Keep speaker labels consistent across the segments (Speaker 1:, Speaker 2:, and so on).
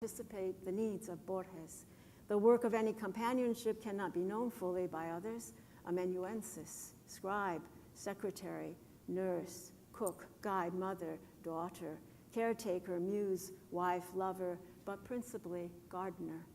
Speaker 1: anticipate the needs of Borges. The work of any companionship cannot be known fully by others. Amanuensis, scribe, secretary, nurse, cook, guide, mother, daughter, caretaker, muse, wife, lover, but principally gardener.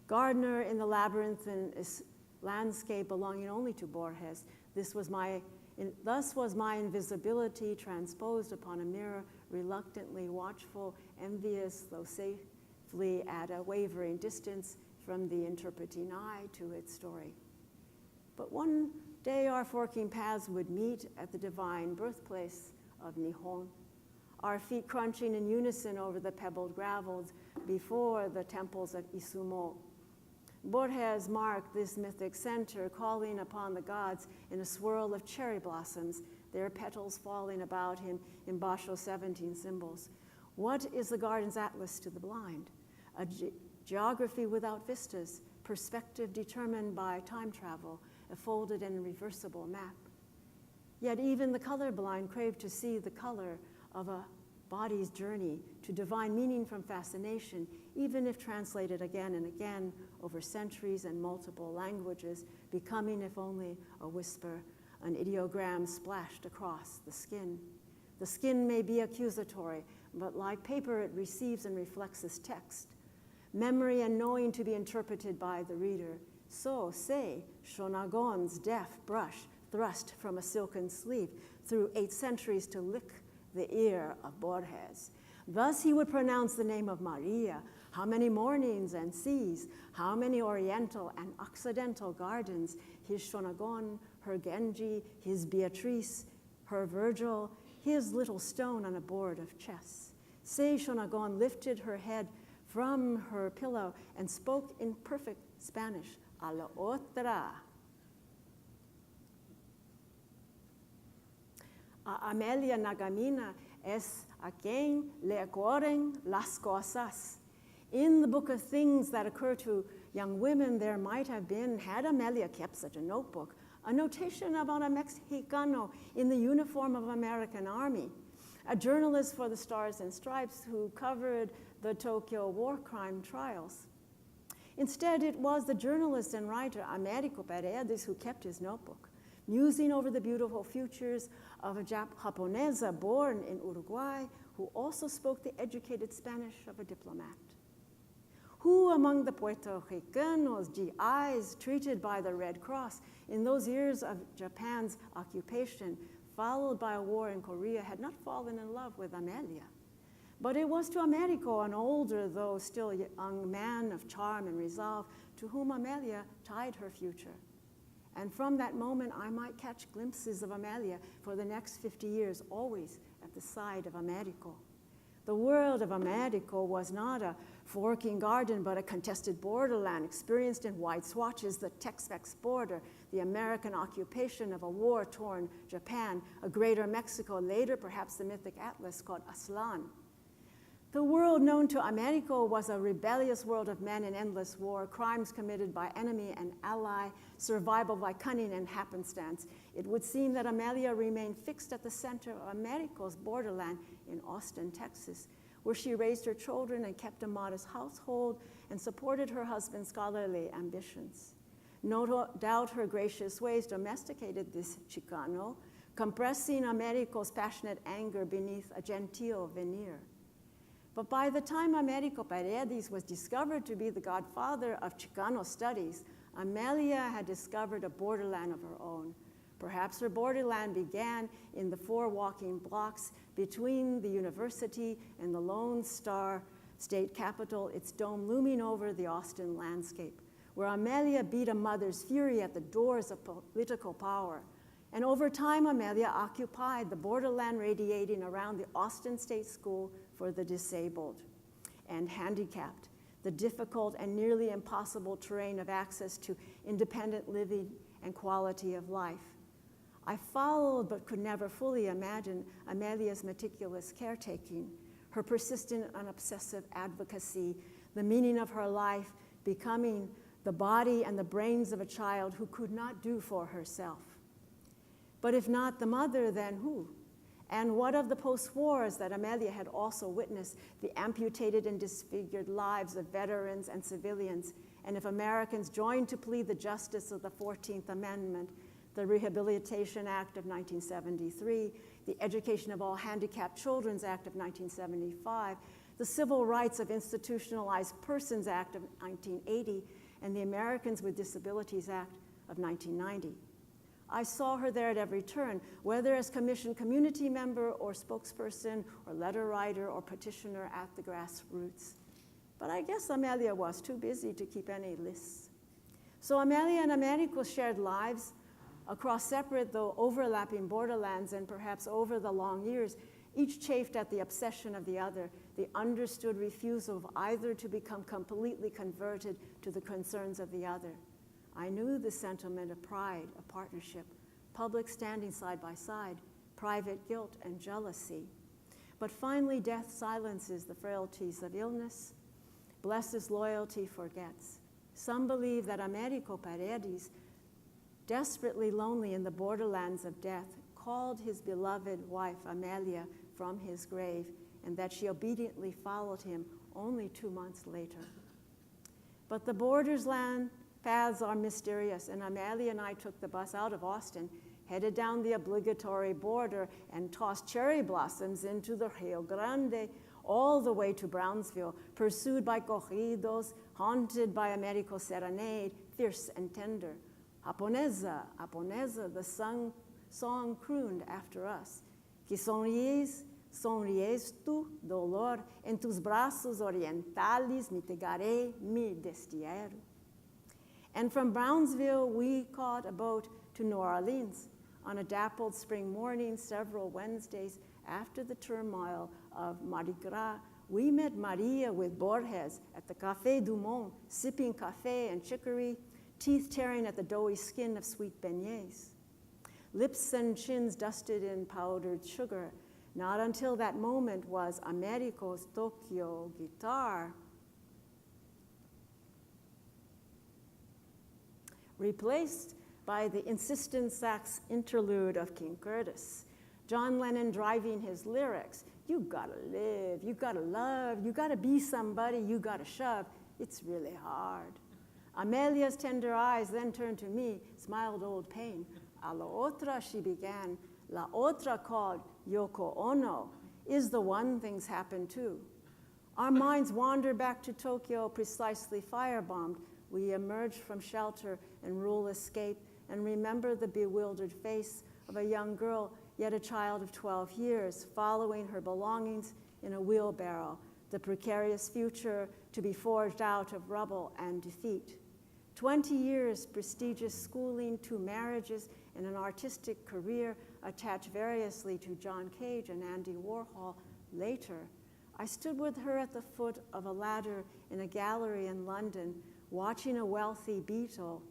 Speaker 1: Gardener in the labyrinthine landscape belonging only to Borges. Thus was my invisibility transposed upon a mirror, reluctantly watchful, envious, though safely at a wavering distance from the interpreting eye to its story. But one day our forking paths would meet at the divine birthplace of Nihon, our feet crunching in unison over the pebbled gravels before the temples of Isumo. Borges marked this mythic center, calling upon the gods in a swirl of cherry blossoms, their petals falling about him in Basho 17 symbols. What is the garden's atlas to the blind? A geography without vistas, perspective determined by time travel, a folded and reversible map. Yet even the colorblind crave to see the color of a body's journey to divine meaning from fascination, even if translated again and again over centuries and multiple languages, becoming, if only a whisper, an ideogram splashed across the skin. The skin may be accusatory, but like paper, it receives and reflects as text. Memory and knowing to be interpreted by the reader. So, say, Shonagon's deft brush thrust from a silken sleeve through 8 centuries to lick the ear of Borges. Thus he would pronounce the name of Maria. How many mornings and seas, how many oriental and occidental gardens, his Shonagon, her Genji, his Beatrice, her Virgil, his little stone on a board of chess. Sei Shonagon lifted her head from her pillow and spoke in perfect Spanish, a la otra. Amelia Nagamina es a quien le ocurren las cosas. In the book of things that occur to young women, there might have been, had Amelia kept such a notebook, a notation about a Mexicano in the uniform of American Army, a journalist for the Stars and Stripes who covered the Tokyo war crime trials. Instead, it was the journalist and writer Américo Paredes who kept his notebook, musing over the beautiful futures of a Japonesa born in Uruguay who also spoke the educated Spanish of a diplomat. Who among the Puerto Ricanos, GIs, treated by the Red Cross in those years of Japan's occupation, followed by a war in Korea, had not fallen in love with Amelia? But it was to Americo, an older, though still young man of charm and resolve, to whom Amelia tied her future. And from that moment, I might catch glimpses of Amelia for the next 50 years, always at the side of Americo. The world of Americo was not a forking garden, but a contested borderland experienced in wide swatches, the Tex-Mex border, the American occupation of a war-torn Japan, a greater Mexico, later perhaps the mythic atlas called Aslan. The world known to Americo was a rebellious world of men in endless war, crimes committed by enemy and ally, survival by cunning and happenstance. It would seem that Amelia remained fixed at the center of Americo's borderland in Austin, Texas, where she raised her children and kept a modest household and supported her husband's scholarly ambitions. No doubt her gracious ways domesticated this Chicano, compressing Americo's passionate anger beneath a genteel veneer. But by the time Américo Paredes was discovered to be the godfather of Chicano studies, Amelia had discovered a borderland of her own. Perhaps her borderland began in the 4 walking blocks between the university and the Lone Star State Capitol, its dome looming over the Austin landscape, where Amelia beat a mother's fury at the doors of political power. And over time, Amelia occupied the borderland radiating around the Austin State School for the disabled and handicapped, the difficult and nearly impossible terrain of access to independent living and quality of life. I followed but could never fully imagine Amelia's meticulous caretaking, her persistent and obsessive advocacy, the meaning of her life becoming the body and the brains of a child who could not do for herself. But if not the mother, then who? And what of the post-wars that Amelia had also witnessed, the amputated and disfigured lives of veterans and civilians? And if Americans joined to plead the justice of the 14th Amendment, the Rehabilitation Act of 1973, the Education of All Handicapped Children's Act of 1975, the Civil Rights of Institutionalized Persons Act of 1980, and the Americans with Disabilities Act of 1990. I saw her there at every turn, whether as commissioned community member or spokesperson or letter writer or petitioner at the grassroots. But I guess Amelia was too busy to keep any lists. So Amelia and Americo shared lives across separate though overlapping borderlands, and perhaps over the long years, each chafed at the obsession of the other, the understood refusal of either to become completely converted to the concerns of the other. I knew the sentiment of pride, of partnership, public standing side by side, private guilt and jealousy. But finally, death silences the frailties of illness. Blesses loyalty forgets. Some believe that Americo Paredes, desperately lonely in the borderlands of death, called his beloved wife Amelia from his grave, and that she obediently followed him only 2 months later. But the borderland paths are mysterious, and Amelia and I took the bus out of Austin, headed down the obligatory border, and tossed cherry blossoms into the Rio Grande, all the way to Brownsville, pursued by corridos, haunted by Americo's serenade, fierce and tender. Japonesa, Japonesa, the song crooned after us. Que sonríes, sonríes tú, dolor, en tus brazos orientales mitigaré mi destierro. And from Brownsville, we caught a boat to New Orleans on a dappled spring morning several Wednesdays after the turmoil of Mardi Gras. We met Maria with Borges at the Café du Monde, sipping café and chicory, teeth tearing at the doughy skin of sweet beignets. Lips and chins dusted in powdered sugar. Not until that moment was Americo's Tokyo guitar replaced by the insistent sax interlude of King Curtis. John Lennon driving his lyrics. You gotta live, you gotta love, you gotta be somebody, you gotta shove. It's really hard. Amelia's tender eyes then turned to me, smiled old pain. A la otra, she began. La otra, called Yoko Ono, is the one things happen too. Our minds wander back to Tokyo, precisely firebombed. We emerge from shelter and rule escape and remember the bewildered face of a young girl, yet a child of 12 years, following her belongings in a wheelbarrow, the precarious future to be forged out of rubble and defeat. 20 years, prestigious schooling, 2 marriages, and an artistic career attached variously to John Cage and Andy Warhol. Later, I stood with her at the foot of a ladder in a gallery in London, watching a wealthy beetle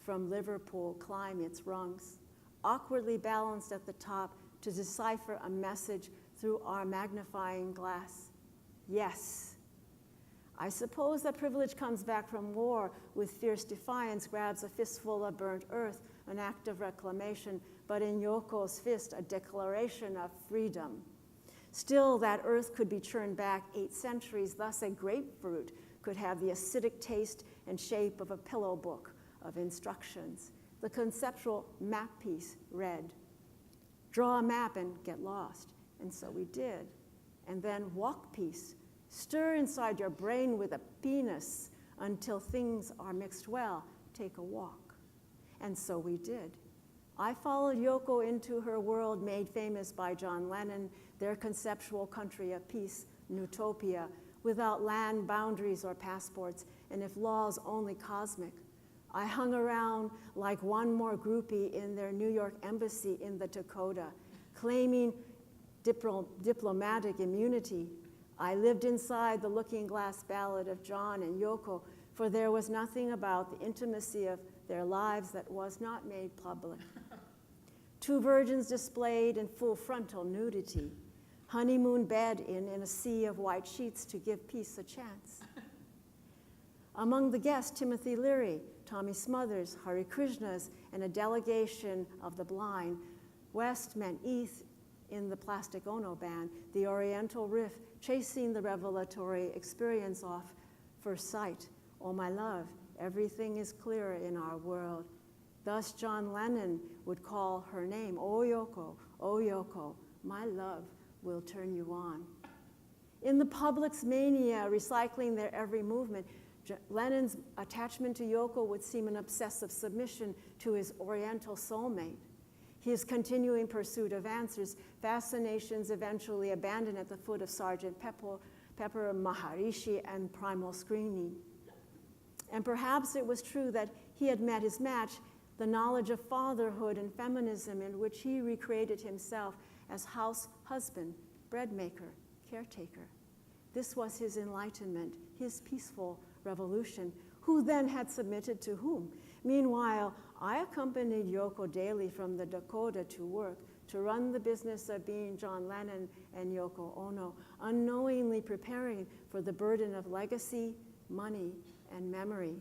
Speaker 1: from Liverpool climb its rungs, awkwardly balanced at the top to decipher a message through our magnifying glass. Yes. I suppose that privilege comes back from war with fierce defiance, grabs a fistful of burnt earth, an act of reclamation, but in Yoko's fist, a declaration of freedom. Still, that earth could be churned back 8 centuries, thus a grapefruit could have the acidic taste and shape of a pillow book of instructions. The conceptual map piece read, draw a map and get lost. And so we did. And then walk piece, stir inside your brain with a penis until things are mixed well, take a walk. And so we did. I followed Yoko into her world made famous by John Lennon, their conceptual country of peace, Newtopia, without land boundaries or passports, and if laws only cosmic. I hung around like one more groupie in their New York embassy in the Dakota, claiming diplomatic immunity. I lived inside the looking glass ballad of John and Yoko, for there was nothing about the intimacy of their lives that was not made public. 2 virgins displayed in full frontal nudity, honeymoon bed in a sea of white sheets to give peace a chance. Among the guests, Timothy Leary, Tommy Smothers, Hare Krishnas, and a delegation of the blind. West meant in the Plastic Ono band, the Oriental riff chasing the revelatory experience off first sight. Oh, my love, everything is clear in our world. Thus John Lennon would call her name, oh Yoko, my love will turn you on. In the public's mania, recycling their every movement, Lennon's attachment to Yoko would seem an obsessive submission to his Oriental soulmate. His continuing pursuit of answers, fascinations eventually abandoned at the foot of Sgt. Pepper, Maharishi, and primal screaming. And perhaps it was true that he had met his match, the knowledge of fatherhood and feminism in which he recreated himself as house husband, bread maker, caretaker. This was his enlightenment, his peaceful revolution. Who then had submitted to whom? Meanwhile, I accompanied Yoko daily from the Dakota to work, to run the business of being John Lennon and Yoko Ono, unknowingly preparing for the burden of legacy, money, and memory.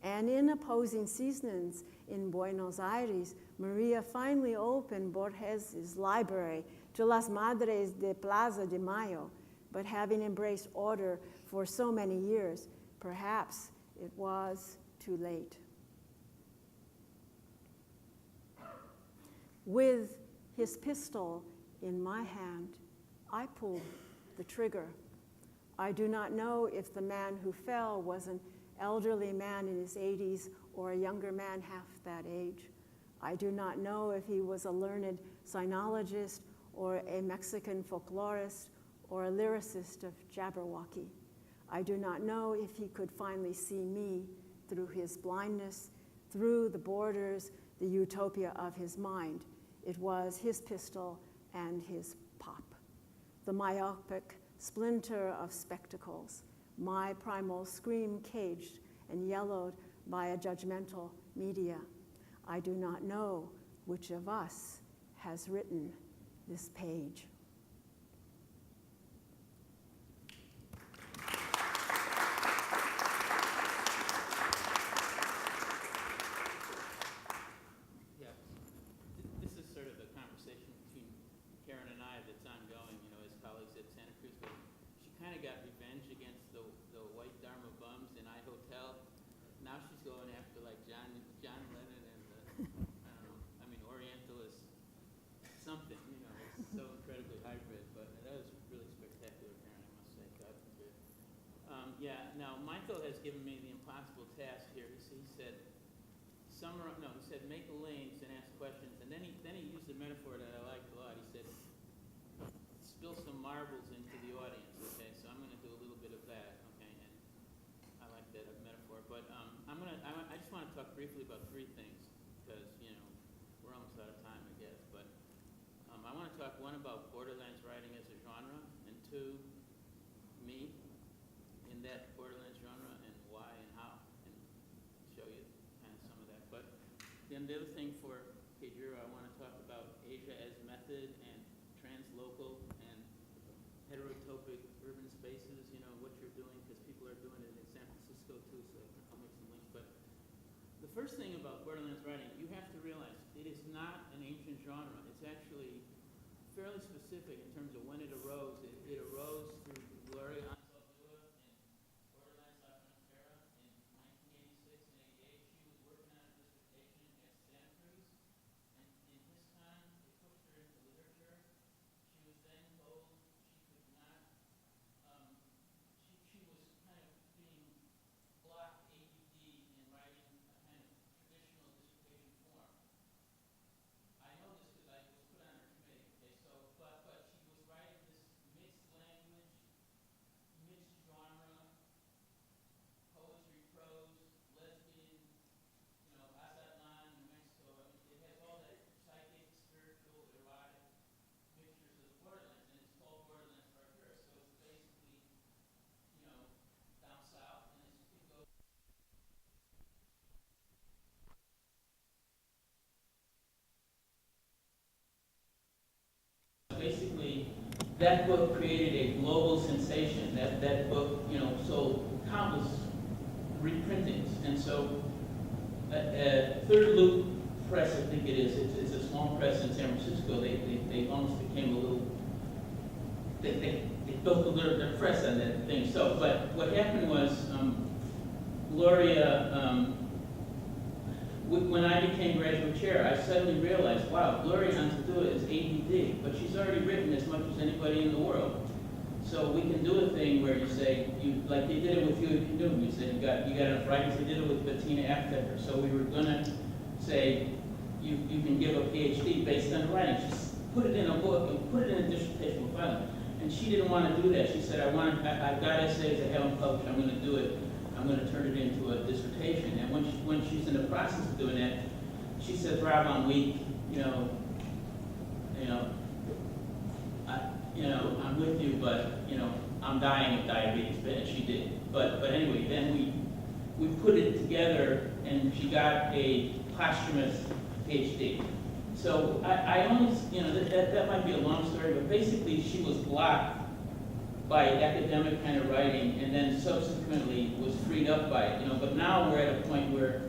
Speaker 1: And in opposing seasons in Buenos Aires, Maria finally opened Borges' library to Las Madres de Plaza de Mayo, but having embraced order for so many years, perhaps it was too late. With his pistol in my hand, I pulled the trigger. I do not know if the man who fell was an elderly man in his 80s or a younger man half that age. I do not know if he was a learned sinologist or a Mexican folklorist or a lyricist of Jabberwocky. I do not know if he could finally see me through his blindness, through the borders, the utopia of his mind. It was his pistol and his pop, the myopic splinter of spectacles, my primal scream caged and yellowed by a judgmental media. I do not know which of us has written this page.
Speaker 2: Given me the impossible task here. He said, he said, make lanes and ask questions. And then he used a metaphor that I liked a lot. He said, spill some marbles into the audience. Okay, so I'm going to do a little bit of that. Okay, and I like that metaphor. But I just want to talk briefly about three things because we're almost out of time, I guess. But I want to talk one about Borderlands writing as a genre, and two, me in that Borderlands genre. Why and how, and show you kind of some of that. But then the other thing for Keijiro, I want to talk about Asia as method and translocal and heterotopic urban spaces, what you're doing, because people are doing it in San Francisco too, so I'll make some links. But the first thing about Borderlands writing, you have to realize it is not an ancient genre. It's actually fairly specific in terms of when it arose. It arose through Gloria basically, that book created a global sensation. That book, sold countless reprintings. And so, third press, I think it is, it's a small press in San Francisco. They almost became a little, they built their press on that thing. So, but what happened was, Gloria, when I became graduate chair, I suddenly realized, wow, Gloria Anzaldúa is ADD, but she's already written as much as anybody in the world. So we can do a thing where you say, like they did it with you, you said you got enough writings. They did it with Bettina Aptheker. So we were gonna say, you can give a PhD based on writing. Just put it in a book and put it in a dissertational filing. And she didn't want to do that. She said, I've got essays I haven't published. I'm going to do it. I'm going to turn it into a dissertation. And when she's in the process of doing that, she said, Rob, I'm weak. I'm with you, but I'm dying of diabetes. And she did. But anyway, then we put it together, and she got a posthumous PhD. So I only, that might be a long story, but basically she was blocked by academic kind of writing, and then subsequently was freed up by it. But now we're at a point where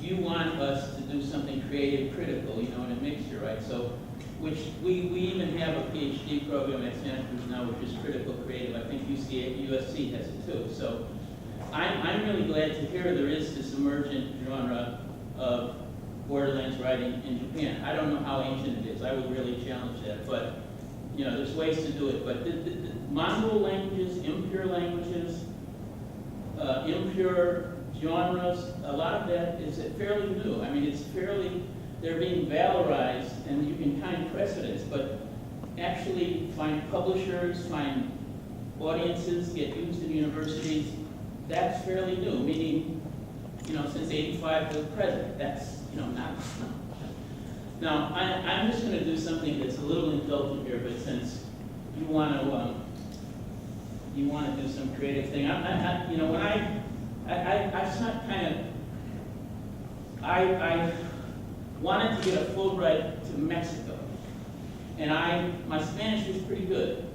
Speaker 2: you want us to do something creative, critical, in a mixture, right? So, which we even have a PhD program at Santa Cruz now, which is critical creative. I think USC has it too. So I'm really glad to hear there is this emergent genre of Borderlands writing in Japan. I don't know how ancient it is. I would really challenge that. But, there's ways to do it. But the Mongol languages, impure languages, impure genres, a lot of that is fairly new. I mean, they're being valorized, and you can find precedents, but actually find publishers, find audiences, get used in universities, that's fairly new, meaning, since 85 to the present. That's, not. Now, I'm just going to do something that's a little indulgent here, but since you want to do some creative thing, I wanted to get a Fulbright to Mexico, and my Spanish was pretty good,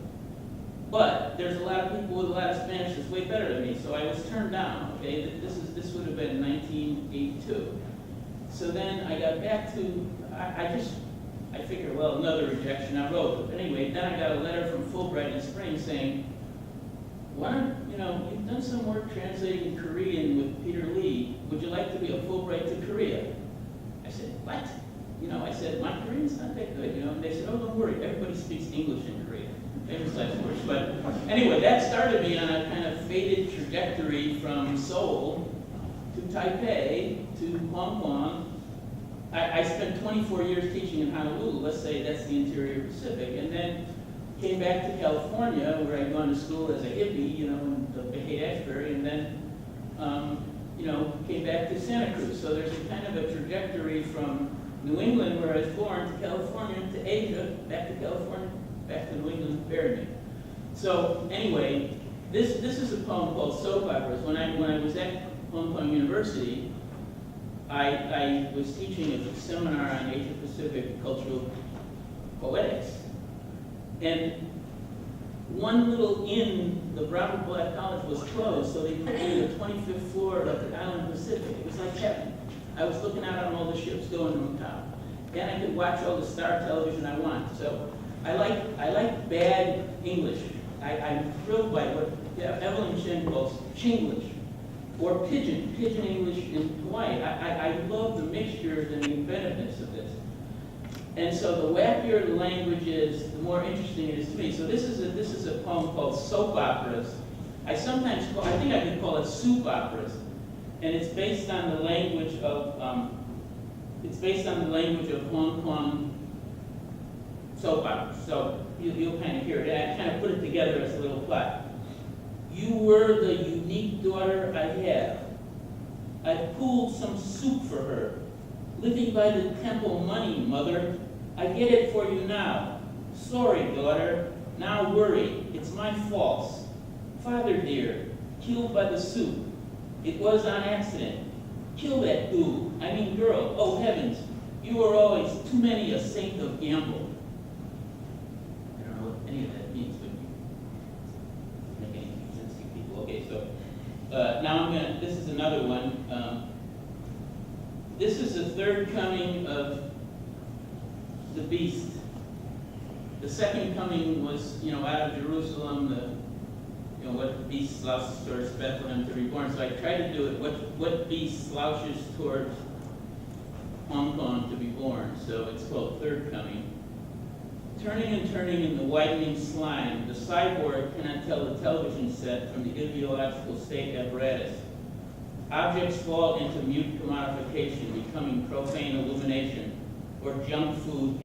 Speaker 2: but there's a lot of people with a lot of Spanish that's way better than me, so I was turned down. Okay, this would have been 1982. So then I got back to, I figured, well, another rejection, I wrote. But anyway, then I got a letter from Fulbright in spring saying, why don't, you've done some work translating Korean with Peter Lee. Would you like to be a Fulbright to Korea? I said, what? I said, my Korean's not that good, And they said, oh, don't worry, everybody speaks English in Korea. Famous last words. But anyway, that started me on a kind of fated trajectory from Seoul to Taipei to Hong Kong. I spent 24 years teaching in Honolulu. Let's say that's the interior Pacific. And then came back to California, where I'd gone to school as a hippie, in the Haight-Ashbury, and then, came back to Santa Cruz. So there's a kind of a trajectory from New England, where I was born, to California, to Asia, back to California, back to New England, buried me. So anyway, this is a poem called Soap Operas. When I was at Hong Kong University, I was teaching a seminar on Asia-Pacific cultural poetics. And one little inn, the Bravo Black College, was closed, so they put me on the 25th floor of the Island Pacific. It was like heaven. I was looking out on all the ships going to Macau. And I could watch all the star television I want. So I like bad English. I'm thrilled by what Evelyn Chen calls Chinglish, or pidgin English in Hawaii. I love the mixtures and the inventiveness of this. And so the wackier the language is, the more interesting it is to me. So this is a poem called Soap Operas. I think I could call it soup operas, and it's based on the language of Hong Kong soap operas. So you'll kind of hear it. I kind of put it together as a little plot. You were the unique daughter I have. I pulled some soup for her. Living by the temple money, mother. I get it for you now. Sorry, daughter. Now worry. It's my fault. Father dear, killed by the soup. It was on accident. Kill that boo. I mean girl. Oh heavens. You were always too many a saint of gamble. I don't know what any of that means, but you make any sense to people. Okay, so now this is another one. This is the third coming of the beast. The second coming was, out of Jerusalem, what beast slouches towards Bethlehem to be born. So I tried to do it, what beast slouches towards Hong Kong to be born. So it's called Third Coming. Turning and turning in the widening slime, the cyborg cannot tell the television set from the ideological state apparatus. Objects fall into mute commodification, becoming profane illumination, or junk food